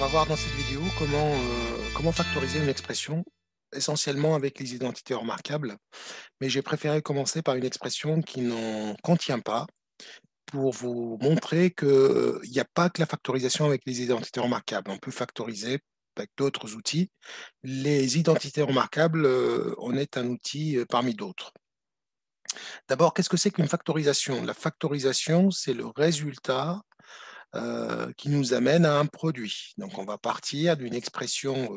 va voir dans cette vidéo comment factoriser une expression, essentiellement avec les identités remarquables, mais j'ai préféré commencer par une expression qui n'en contient pas pour vous montrer qu'il n'y a pas que la factorisation avec les identités remarquables. On peut factoriser avec d'autres outils. Les identités remarquables en est un outil parmi d'autres. D'abord, qu'est-ce que c'est qu'une factorisation? La factorisation, c'est le résultat qui nous amène à un produit. Donc, on va partir d'une expression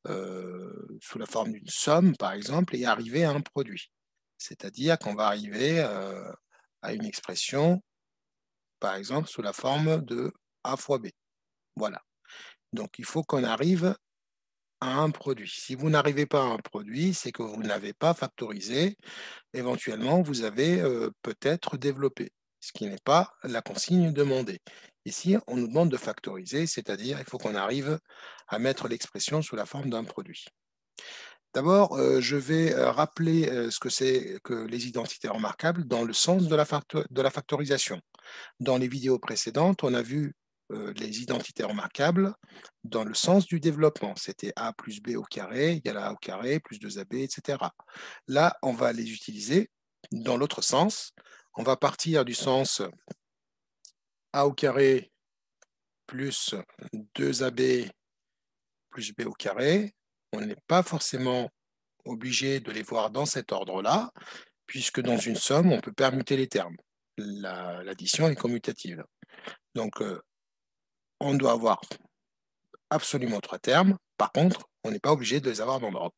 sous la forme d'une somme, par exemple, et arriver à un produit. C'est-à-dire qu'on va arriver à une expression, par exemple, sous la forme de A fois B. Voilà. Donc, il faut qu'on arrive à un produit. Si vous n'arrivez pas à un produit, c'est que vous n'avez pas factorisé. Éventuellement, vous avez peut-être développé, ce qui n'est pas la consigne demandée. Ici, on nous demande de factoriser, c'est-à-dire il faut qu'on arrive à mettre l'expression sous la forme d'un produit. D'abord, je vais rappeler ce que c'est que les identités remarquables dans le sens de la factorisation. Dans les vidéos précédentes, on a vu les identités remarquables dans le sens du développement. C'était a plus b au carré égale à a au carré plus 2ab, etc. Là, on va les utiliser dans l'autre sens. On va partir du sens a au carré plus 2ab plus b au carré. On n'est pas forcément obligé de les voir dans cet ordre-là, puisque dans une somme, on peut permuter les termes. L'addition est commutative. Donc, on doit avoir absolument trois termes. Par contre, on n'est pas obligé de les avoir dans l'ordre.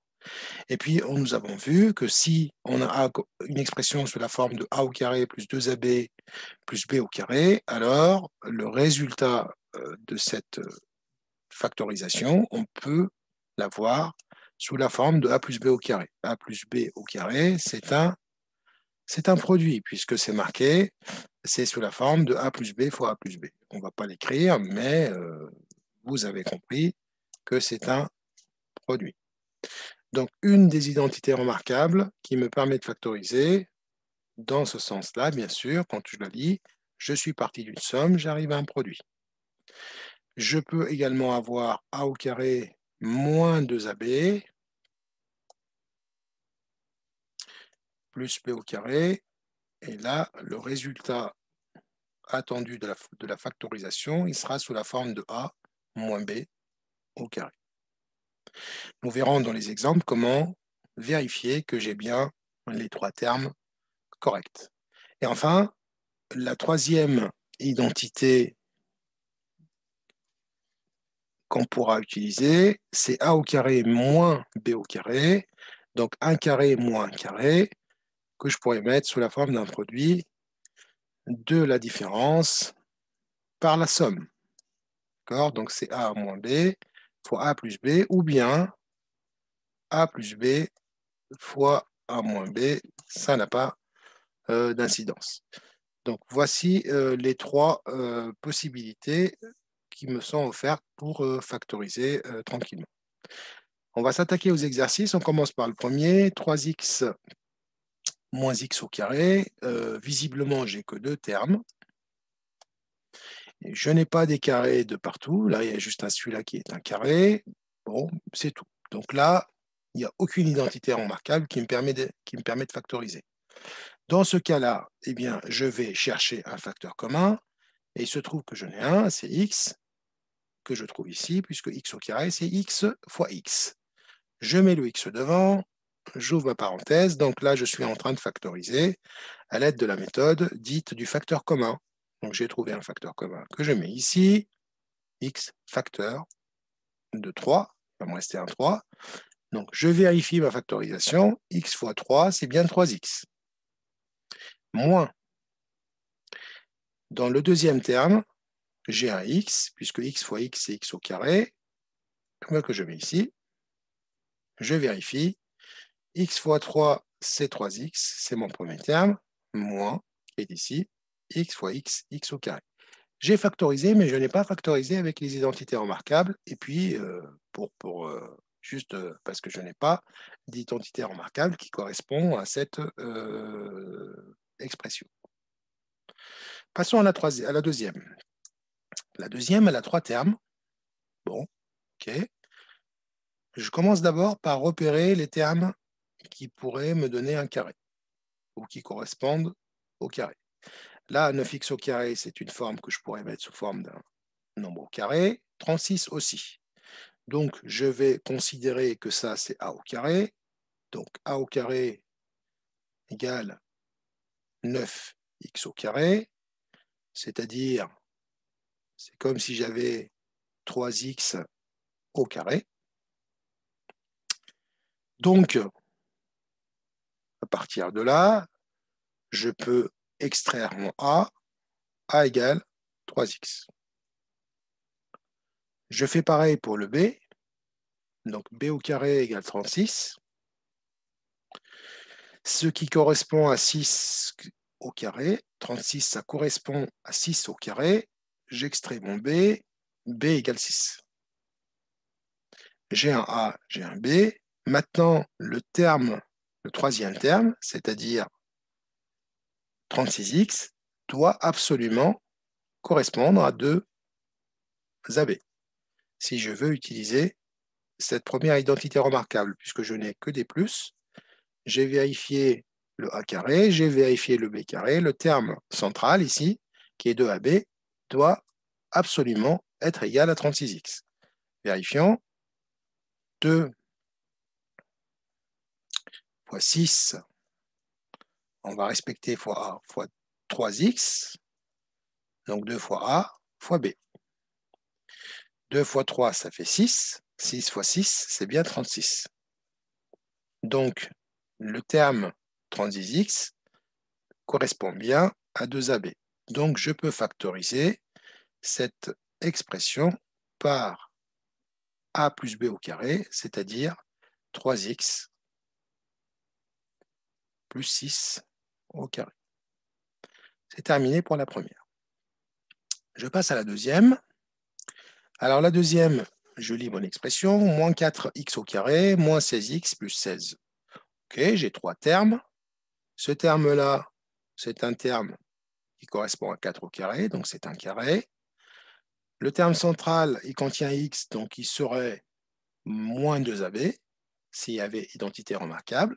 Et puis, nous avons vu que si on a une expression sous la forme de a au carré plus 2ab plus b au carré, alors le résultat de cette factorisation, on peut l'avoir sous la forme de a plus b au carré. A plus b au carré, c'est un produit, puisque c'est marqué, c'est sous la forme de a plus b fois a plus b. On ne va pas l'écrire, mais vous avez compris que c'est un produit. Donc, une des identités remarquables qui me permet de factoriser, dans ce sens-là, bien sûr, quand je le lis, je suis parti d'une somme, j'arrive à un produit. Je peux également avoir a au carré moins 2ab plus b au carré, et là, le résultat attendu de la factorisation, il sera sous la forme de a moins b au carré. Nous verrons dans les exemples comment vérifier que j'ai bien les trois termes corrects. Et enfin, la troisième identité qu'on pourra utiliser, c'est a au carré moins b au carré, donc 1 carré moins 1 carré, que je pourrais mettre sous la forme d'un produit de la différence par la somme. Donc c'est a moins b fois a plus b, ou bien a plus b fois a moins b, ça n'a pas d'incidence. Donc voici les trois possibilités qui me sont offertes pour factoriser tranquillement. On va s'attaquer aux exercices. On commence par le premier, 3x moins x au carré. Visiblement, j'ai que deux termes. Et je n'ai pas des carrés de partout. Là, il y a juste celui-là qui est un carré. Bon, c'est tout. Donc là, il n'y a aucune identité remarquable qui me permet de factoriser. Dans ce cas-là, eh bien, je vais chercher un facteur commun. Et il se trouve que j'en ai un, c'est x, que je trouve ici, puisque x au carré, c'est x fois x. Je mets le x devant, j'ouvre ma parenthèse, donc là, je suis en train de factoriser à l'aide de la méthode dite du facteur commun. Donc, j'ai trouvé un facteur commun que je mets ici, x facteur de 3, il va me rester un 3. Donc, je vérifie ma factorisation, x fois 3, c'est bien 3x. Moins, dans le deuxième terme, j'ai un x, puisque x fois x, c'est x au carré, que je mets ici. Je vérifie, x fois 3, c'est 3x, c'est mon premier terme, moins, qui est ici, x fois x, x au carré. J'ai factorisé, mais je n'ai pas factorisé avec les identités remarquables, et puis, juste parce que je n'ai pas d'identité remarquable qui correspond à cette expression. Passons à la deuxième. La deuxième, elle a trois termes. Bon, ok. Je commence d'abord par repérer les termes qui pourraient me donner un carré ou qui correspondent au carré. Là, 9x au carré, c'est une forme que je pourrais mettre sous forme d'un nombre au carré. 36 aussi. Donc, je vais considérer que ça, c'est a au carré. Donc, a au carré égale 9x au carré, c'est-à-dire, c'est comme si j'avais 3x au carré. Donc, à partir de là, je peux extraire mon a égale 3x. Je fais pareil pour le b, donc b au carré égale 36, ce qui correspond à 6 au carré. 36, ça correspond à 6 au carré. J'extrais mon b égale 6. J'ai un a, j'ai un b. Maintenant, le troisième terme, c'est-à-dire 36x, doit absolument correspondre à 2 AB. Si je veux utiliser cette première identité remarquable, puisque je n'ai que des plus, j'ai vérifié le a carré, j'ai vérifié le b carré, le terme central ici, qui est 2ab, doit absolument être égal à 36x. Vérifions. 2 fois 6, on va respecter fois a fois 3x, donc 2 fois a fois b. 2 fois 3, ça fait 6. 6 fois 6, c'est bien 36. Donc, le terme 36x correspond bien à 2ab. Donc, je peux factoriser cette expression par a plus b au carré, c'est-à-dire 3x plus 6 au carré. C'est terminé pour la première. Je passe à la deuxième. Alors, la deuxième, je lis mon expression, moins 4x au carré, moins 16x plus 16. OK, j'ai 3 termes. Ce terme-là, c'est un terme qui correspond à 4 au carré, donc c'est un carré. Le terme central, il contient x, donc il serait moins 2ab, s'il y avait identité remarquable,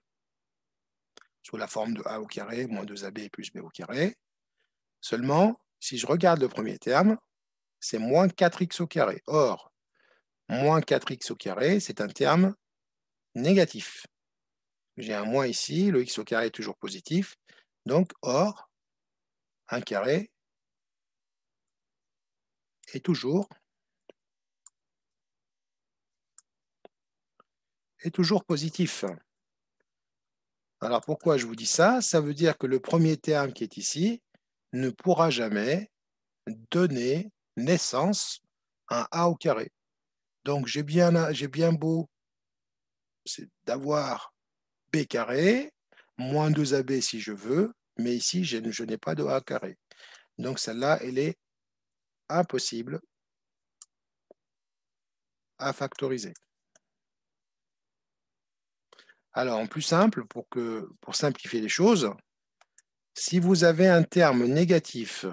sous la forme de a au carré, moins 2ab plus b au carré. Seulement, si je regarde le premier terme, c'est moins 4x au carré. Or, moins 4x au carré, c'est un terme négatif. J'ai un moins ici, le x au carré est toujours positif. Donc, or, un carré est toujours positif. Alors, pourquoi je vous dis ça? Ça veut dire que le premier terme qui est ici ne pourra jamais donner naissance à un a au carré. Donc, j'ai bien beau d'avoir b carré, moins 2ab si je veux, mais ici, je n'ai pas de a carré. Donc, celle-là, elle est impossible à factoriser. Alors, en plus simple, pour simplifier les choses, si vous avez un terme négatif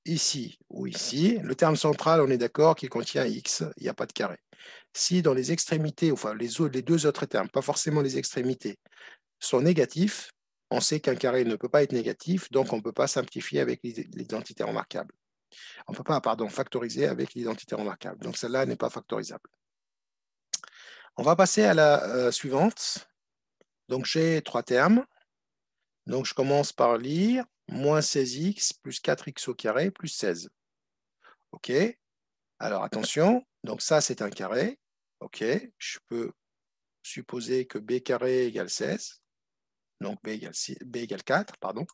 ici ou ici, le terme central, on est d'accord qu'il contient x, il n'y a pas de carré. Si dans les extrémités, enfin les deux autres termes, pas forcément les extrémités, sont négatifs, on sait qu'un carré ne peut pas être négatif, donc on ne peut pas simplifier avec l'identité remarquable. On ne peut pas, factoriser avec l'identité remarquable. Donc celle-là n'est pas factorisable. On va passer à la suivante. Donc j'ai 3 termes. Donc je commence par lire moins 16x plus 4x au carré plus 16. OK. Alors attention, donc ça c'est un carré. OK. Je peux supposer que b carré égale 16. Donc b égale 4, pardon.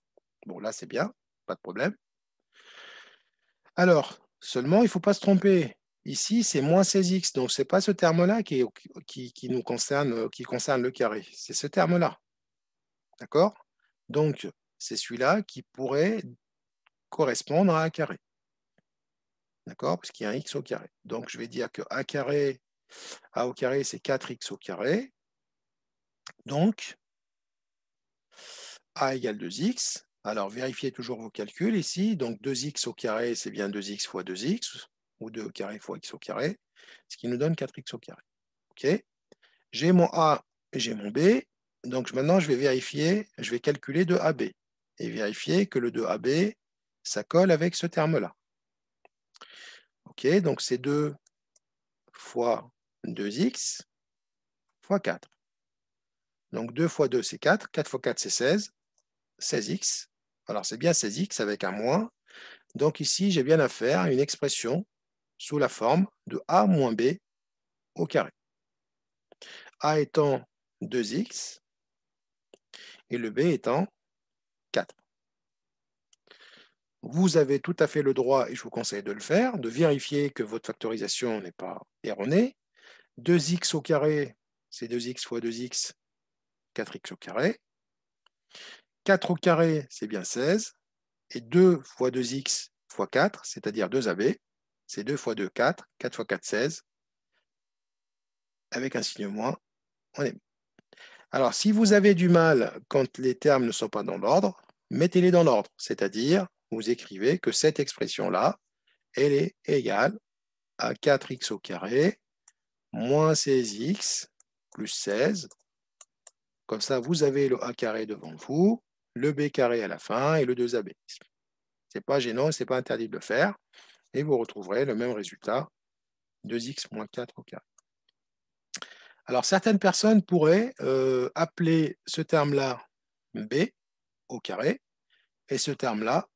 Bon, là c'est bien, pas de problème. Alors, seulement il ne faut pas se tromper. Ici, c'est moins 16x, donc ce n'est pas ce terme-là qui nous concerne, qui concerne le carré. C'est ce terme-là. D'accord? Donc, c'est celui-là qui pourrait correspondre à un carré. D'accord? Parce qu'il y a un x au carré. Donc, je vais dire que a carré, a au carré, c'est 4x au carré. Donc, a égale 2x. Alors, vérifiez toujours vos calculs ici. Donc, 2x au carré, c'est bien 2x fois 2x. ou 2 au carré fois x au carré, ce qui nous donne 4x au carré. OK? J'ai mon A et j'ai mon B. Donc maintenant, je vais vérifier, je vais calculer 2AB et vérifier que le 2AB, ça colle avec ce terme-là. OK, donc c'est 2 fois 2x fois 4. Donc 2 fois 2, c'est 4. 4 fois 4, c'est 16. 16x. Alors c'est bien 16x avec un moins. Donc ici, j'ai bien affaire à une expression sous la forme de A moins B au carré. A étant 2x et le B étant 4. Vous avez tout à fait le droit, et je vous conseille de le faire, de vérifier que votre factorisation n'est pas erronée. 2x au carré, c'est 2x fois 2x, 4x au carré. 4 au carré, c'est bien 16. Et 2 fois 2x fois 4, c'est-à-dire 2AB, c'est 2 fois 2, 4. 4 fois 4, 16. Avec un signe moins, on est bon. Alors, si vous avez du mal quand les termes ne sont pas dans l'ordre, mettez-les dans l'ordre, c'est-à-dire vous écrivez que cette expression-là, elle est égale à 4x au carré moins 16x plus 16. Comme ça, vous avez le a carré devant vous, le b carré à la fin et le 2ab. Ce n'est pas gênant, ce n'est pas interdit de le faire. Et vous retrouverez le même résultat, 2x moins 4 au carré. Alors, certaines personnes pourraient appeler ce terme-là b au carré et ce terme-là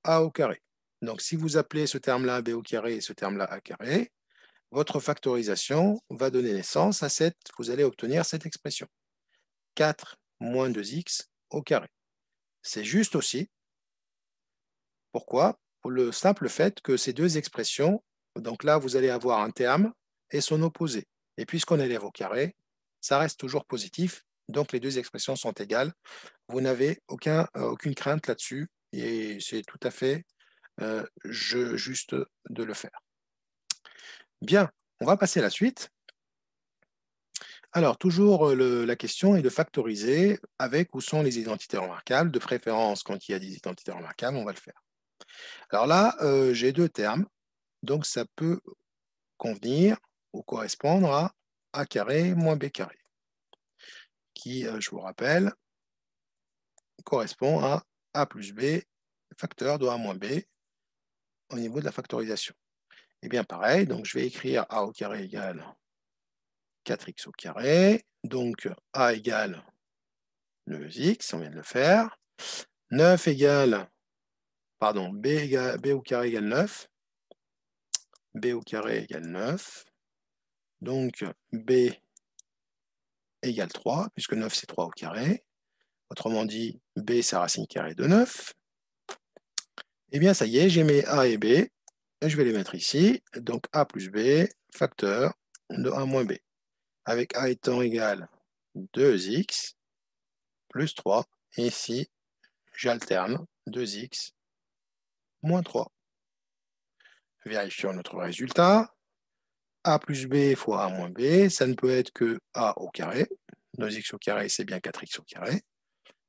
a au carré. Donc, si vous appelez ce terme-là b au carré et ce terme-là a carré, votre factorisation va donner naissance à cette, vous allez obtenir cette expression. 4 moins 2x au carré. C'est juste aussi. Pourquoi? Pour le simple fait que ces deux expressions, donc là, vous allez avoir un terme et son opposé. Et puisqu'on élève au carré, ça reste toujours positif. Donc, les deux expressions sont égales. Vous n'avez aucune crainte là-dessus. Et c'est tout à fait juste de le faire. Bien, on va passer à la suite. Alors, toujours la question est de factoriser avec ou sans les identités remarquables. De préférence, quand il y a des identités remarquables, on va le faire. Alors là, j'ai deux termes, donc ça peut convenir ou correspondre à a carré moins b carré, qui, je vous rappelle, correspond à a plus b facteur de a moins b au niveau de la factorisation. Et bien pareil, donc je vais écrire a au carré égale 4x au carré, donc a égale 9x, on vient de le faire. 9 égale, pardon, b au carré égale 9. B au carré égale 9. Donc B égale 3, puisque 9 c'est 3 au carré. Autrement dit, B c'est racine carrée de 9. Eh bien, ça y est, j'ai mes A et B. Et je vais les mettre ici. Donc A plus B, facteur de 1 moins B. Avec A étant égal 2x plus 3. Et ici, j'alterne 2x moins 3. Vérifions notre résultat. A plus B fois A moins B, ça ne peut être que A au carré. 2x au carré, c'est bien 4x au carré.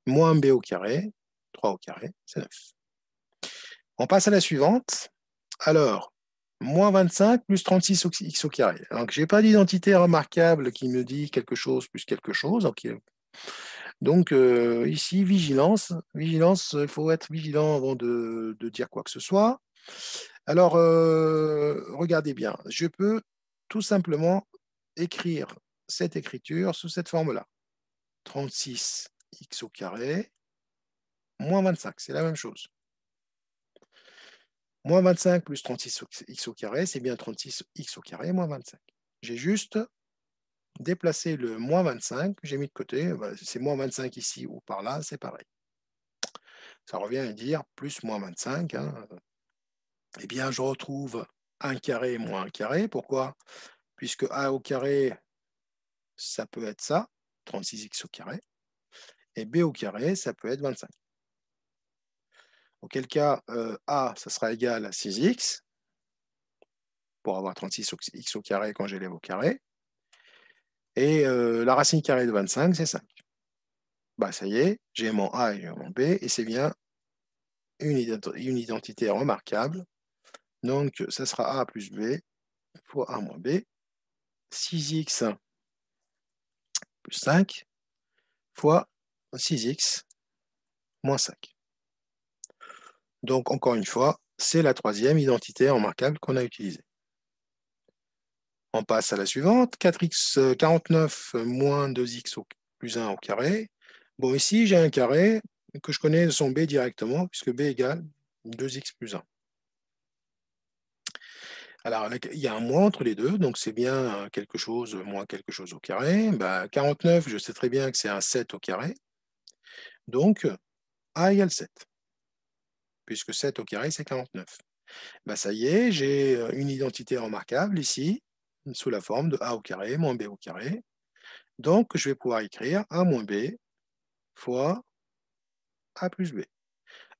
Moins B au carré, 3 au carré, c'est 9. On passe à la suivante. Alors, moins 25 plus 36 x au carré. Donc, je n'ai pas d'identité remarquable qui me dit quelque chose plus quelque chose. Donc, ici, vigilance. Vigilance, il faut être vigilant avant de dire quoi que ce soit. Alors, regardez bien. Je peux tout simplement écrire cette écriture sous cette forme-là. 36 x au carré moins 25, c'est la même chose. Moins 25 plus 36 x au carré, c'est bien 36 x au carré moins 25. J'ai juste déplacé le moins 25, j'ai mis de côté, c'est moins 25 ici ou par là, c'est pareil. Ça revient à dire plus moins 25. Eh bien, je retrouve 1 carré moins 1 carré. Pourquoi? Puisque a au carré, ça peut être ça, 36x au carré, et b au carré, ça peut être 25. Auquel cas, a, ça sera égal à 6x, pour avoir 36x au carré quand j'élève au carré. Et la racine carrée de 25, c'est 5. Bah, ça y est, j'ai mon A et mon B, et c'est bien une identité remarquable Donc, ça sera a plus b fois a moins b, 6x plus 5 fois 6x moins 5. Donc, encore une fois, c'est la troisième identité remarquable qu'on a utilisée. On passe à la suivante, 4x 49 moins 2x plus 1 au carré. Bon, ici, j'ai un carré que je connais son b directement, puisque b égale 2x plus 1. Alors, il y a un moins entre les deux, donc c'est bien quelque chose moins quelque chose au carré. 49, je sais très bien que c'est un 7 au carré. Donc, a égale 7, puisque 7 au carré, c'est 49. Ça y est, j'ai une identité remarquable ici, sous la forme de a au carré moins b au carré. Donc, je vais pouvoir écrire a moins b fois a plus b.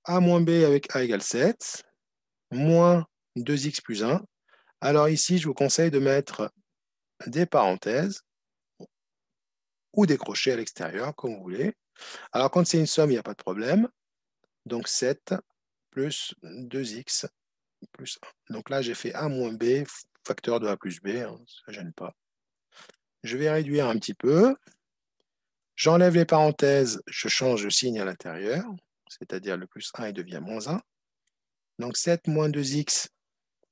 A moins b avec a égale 7, moins 2x plus 1. Alors ici, je vous conseille de mettre des parenthèses ou des crochets à l'extérieur, comme vous voulez. Alors, quand c'est une somme, il n'y a pas de problème. Donc, 7 plus 2x plus 1. Donc là, j'ai fait a moins b, facteur de a plus b, hein, ça ne gêne pas. Je vais réduire un petit peu. J'enlève les parenthèses, je change de signe à l'intérieur, c'est-à-dire le plus 1, il devient moins 1. Donc 7 moins 2x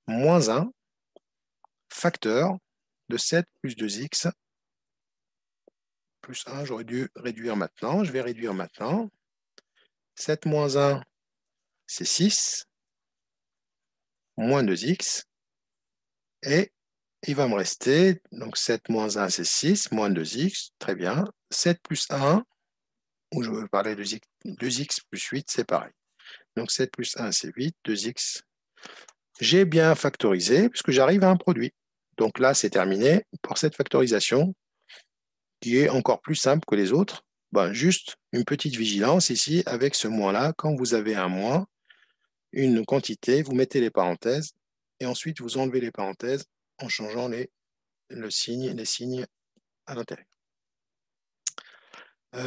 moins 1, facteur de 7 plus 2x plus 1. J'aurais dû réduire maintenant. Je vais réduire maintenant. 7 moins 1, c'est 6, moins 2x. Et il va me rester, donc 7 moins 1, c'est 6, moins 2x. Très bien. 7 plus 1, où je veux parler de 2x plus 8, c'est pareil. Donc 7 plus 1, c'est 8, 2x. J'ai bien factorisé, puisque j'arrive à un produit. Donc là, c'est terminé pour cette factorisation, qui est encore plus simple que les autres. Juste une petite vigilance ici avec ce moins-là. Quand vous avez un moins, une quantité, vous mettez les parenthèses, et ensuite vous enlevez les parenthèses en changeant les signes à l'intérieur.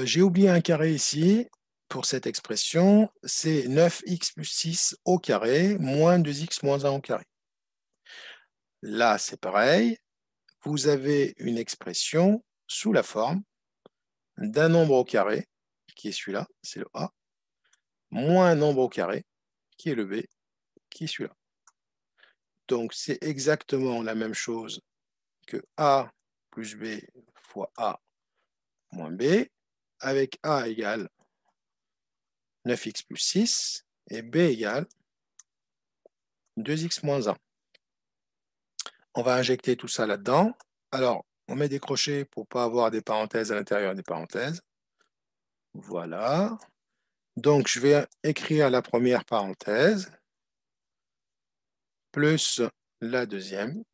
J'ai oublié un carré ici. Pour cette expression, c'est 9x plus 6 au carré moins 2x moins 1 au carré. Là, c'est pareil. Vous avez une expression sous la forme d'un nombre au carré, qui est celui-là, c'est le a, moins un nombre au carré, qui est le b, qui est celui-là. Donc, c'est exactement la même chose que a plus b fois a moins b, avec a égale 9x plus 6 et b égale 2x moins 1. On va injecter tout ça là-dedans. Alors, on met des crochets pour ne pas avoir des parenthèses à l'intérieur des parenthèses. Voilà. Donc, je vais écrire la première parenthèse, plus la deuxième.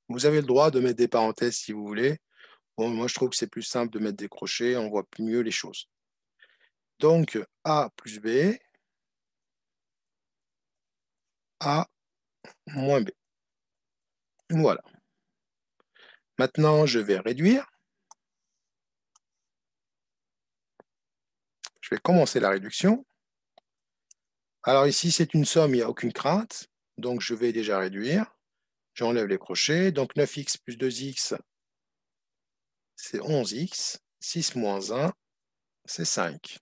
Vous avez le droit de mettre des parenthèses si vous voulez. Bon, moi, je trouve que c'est plus simple de mettre des crochets, on voit mieux les choses. Donc, a plus b, a moins b. Voilà. Maintenant, je vais réduire. Je vais commencer la réduction. Alors ici, c'est une somme, il n'y a aucune crainte. Donc, je vais déjà réduire. J'enlève les crochets. Donc, 9x plus 2x, c'est 11x. 6 moins 1, c'est 5.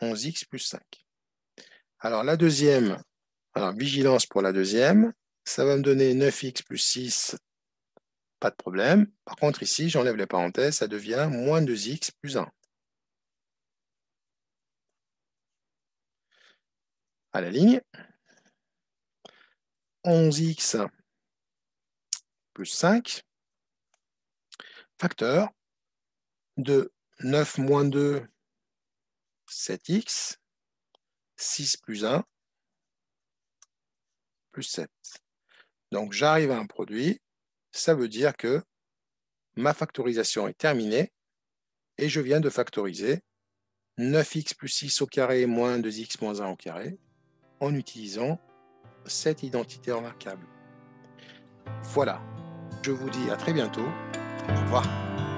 11x plus 5. Alors, la deuxième, alors vigilance pour la deuxième, ça va me donner 9x plus 6, pas de problème. Par contre, ici, j'enlève les parenthèses, ça devient moins 2x plus 1. À la ligne, 11x plus 5, facteur de 9 moins 2, 7x, 6 plus 1, plus 7. Donc, j'arrive à un produit. Ça veut dire que ma factorisation est terminée et je viens de factoriser 9x plus 6 au carré moins 2x moins 1 au carré en utilisant cette identité remarquable. Voilà. Je vous dis à très bientôt. Au revoir.